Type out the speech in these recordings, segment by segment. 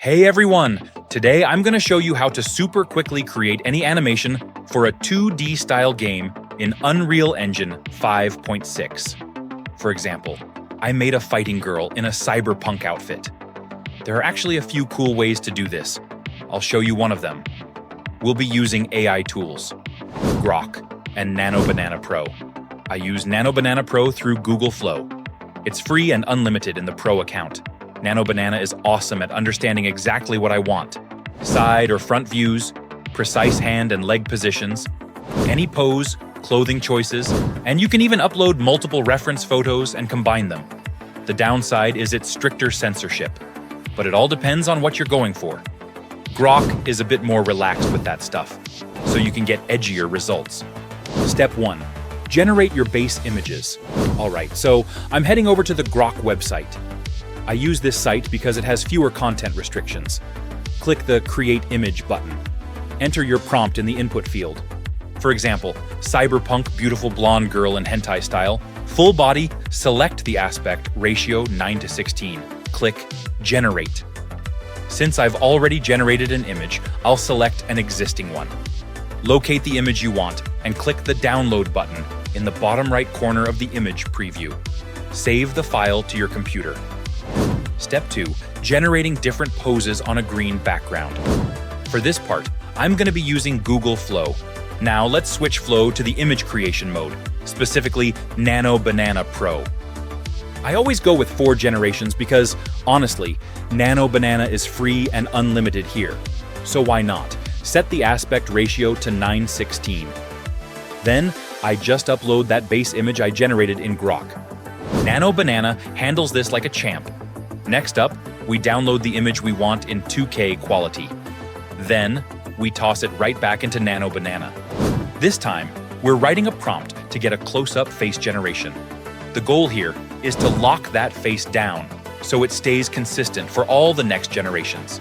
Hey everyone! Today I'm going to show you how to super quickly create any animation for a 2D style game in Unreal Engine 5.6. For example, I made a fighting girl in a cyberpunk outfit. There are actually a few cool ways to do this. I'll show you one of them. We'll be using AI tools, Grok and Nano Banana Pro. I use Nano Banana Pro through Google Flow. It's free and unlimited in the Pro account. Nano Banana is awesome at understanding exactly what I want. Side or front views, precise hand and leg positions, any pose, clothing choices, and you can even upload multiple reference photos and combine them. The downside is its stricter censorship, but it all depends on what you're going for. Grok is a bit more relaxed with that stuff, so you can get edgier results. Step 1. Generate your base images. Alright, so I'm heading over to the Grok website. I use this site because it has fewer content restrictions. Click the Create Image button. Enter your prompt in the input field. For example, cyberpunk beautiful blonde girl in hentai style, full body, select the aspect ratio 9:16. Click Generate. Since I've already generated an image, I'll select an existing one. Locate the image you want and click the Download button in the bottom right corner of the image preview. Save the file to your computer. Step 2. Generating different poses on a green background. For this part, I'm going to be using Google Flow. Now let's switch Flow to the image creation mode, specifically Nano Banana Pro. I always go with 4 generations because, honestly, Nano Banana is free and unlimited here. So why not? Set the aspect ratio to 9:16. Then, I just upload that base image I generated in Grok. Nano Banana handles this like a champ. Next up, we download the image we want in 2K quality. Then, we toss it right back into Nano Banana. This time, we're writing a prompt to get a close-up face generation. The goal here is to lock that face down so it stays consistent for all the next generations.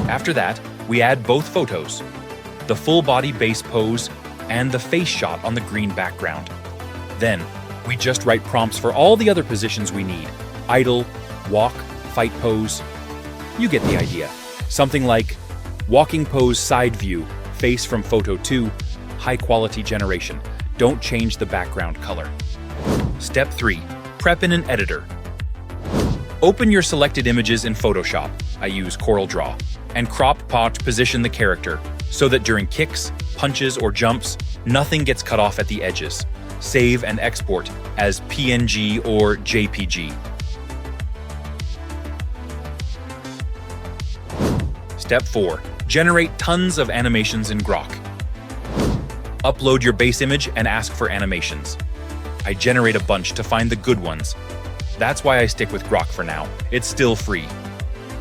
After that, we add both photos, the full-body base pose and the face shot on the green background. Then, we just write prompts for all the other positions we need: idle, walk, fight pose. You get the idea. Something like walking pose side view, face from photo 2, high quality generation. Don't change the background color. Step 3. Prep in an editor. Open your selected images in Photoshop, I use CorelDRAW, and crop position the character so that during kicks, punches, or jumps, nothing gets cut off at the edges. Save and export as PNG or JPG. Step 4. Generate tons of animations in Grok. Upload your base image and ask for animations. I generate a bunch to find the good ones. That's why I stick with Grok for now. It's still free.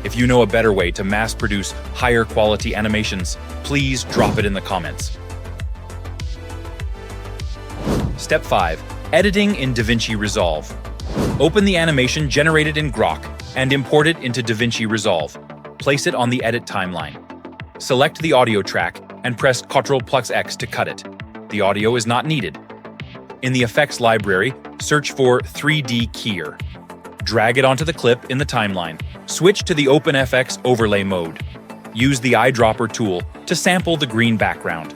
If you know a better way to mass-produce higher quality animations, please drop it in the comments. Step 5. Editing in Davinci Resolve. Open the animation generated in Grok and import it into Davinci Resolve. Place it on the edit timeline. Select the audio track and press Ctrl+X to cut it. The audio is not needed. In the effects library, search for 3D Keyer. Drag it onto the clip in the timeline. Switch to the OpenFX overlay mode. Use the eyedropper tool to sample the green background.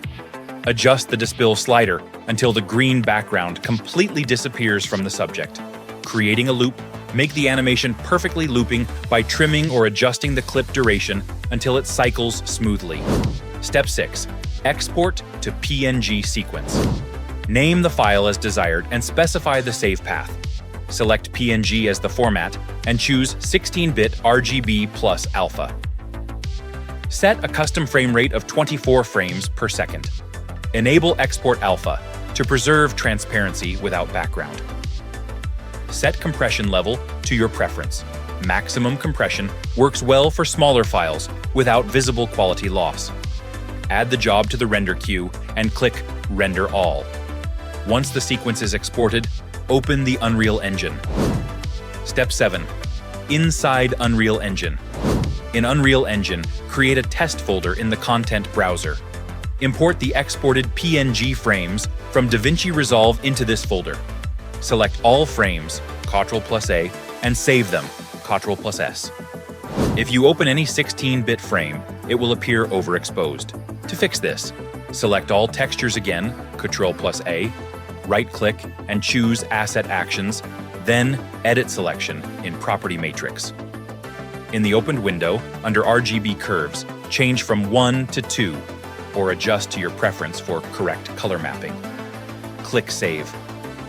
Adjust the dispill slider until the green background completely disappears from the subject. Creating a loop, make the animation perfectly looping by trimming or adjusting the clip duration until it cycles smoothly. Step 6. Export to PNG sequence. Name the file as desired and specify the save path. Select PNG as the format and choose 16-bit RGB plus alpha. Set a custom frame rate of 24 frames per second. Enable Export Alpha to preserve transparency without background. Set compression level to your preference. Maximum compression works well for smaller files without visible quality loss. Add the job to the render queue and click Render All. Once the sequence is exported, open the Unreal Engine. Step 7. Inside Unreal Engine. In Unreal Engine, create a test folder in the Content browser. Import the exported PNG frames from Davinci Resolve into this folder. Select all frames, Ctrl+A, and save them, Ctrl+S. If you open any 16-bit frame, it will appear overexposed. To fix this, select all textures again, Ctrl+A, right-click and choose Asset Actions, then Edit Selection in Property Matrix. In the opened window, under RGB curves, change from 1 to 2, or adjust to your preference for correct color mapping. Click Save.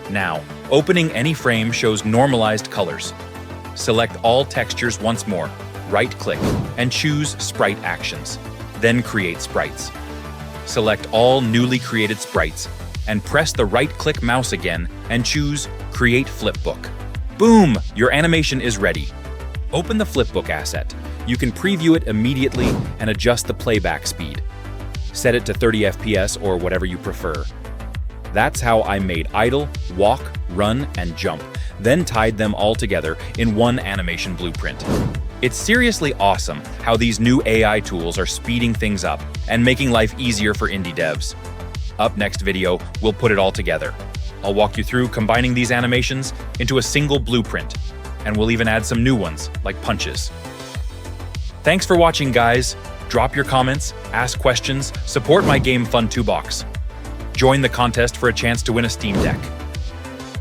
Now, opening any frame shows normalized colors. Select all textures once more, right-click, and choose Sprite Actions. Then create sprites. Select all newly created sprites, and press the right-click mouse again and choose Create Flipbook. Boom! Your animation is ready. Open the Flipbook asset. You can preview it immediately and adjust the playback speed. Set it to 30 FPS or whatever you prefer. That's how I made idle, walk, run, and jump, then tied them all together in one animation blueprint. It's seriously awesome how these new AI tools are speeding things up and making life easier for indie devs. Up next video, we'll put it all together. I'll walk you through combining these animations into a single blueprint, and we'll even add some new ones, like punches. Thanks for watching, guys. Drop your comments, ask questions, support my Game Fun 2-box. Join the contest for a chance to win a Steam Deck.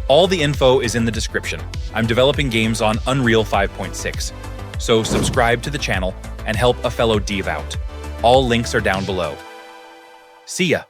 All the info is in the description. I'm developing games on Unreal 5.6, so subscribe to the channel and help a fellow dev out. All links are down below. See ya!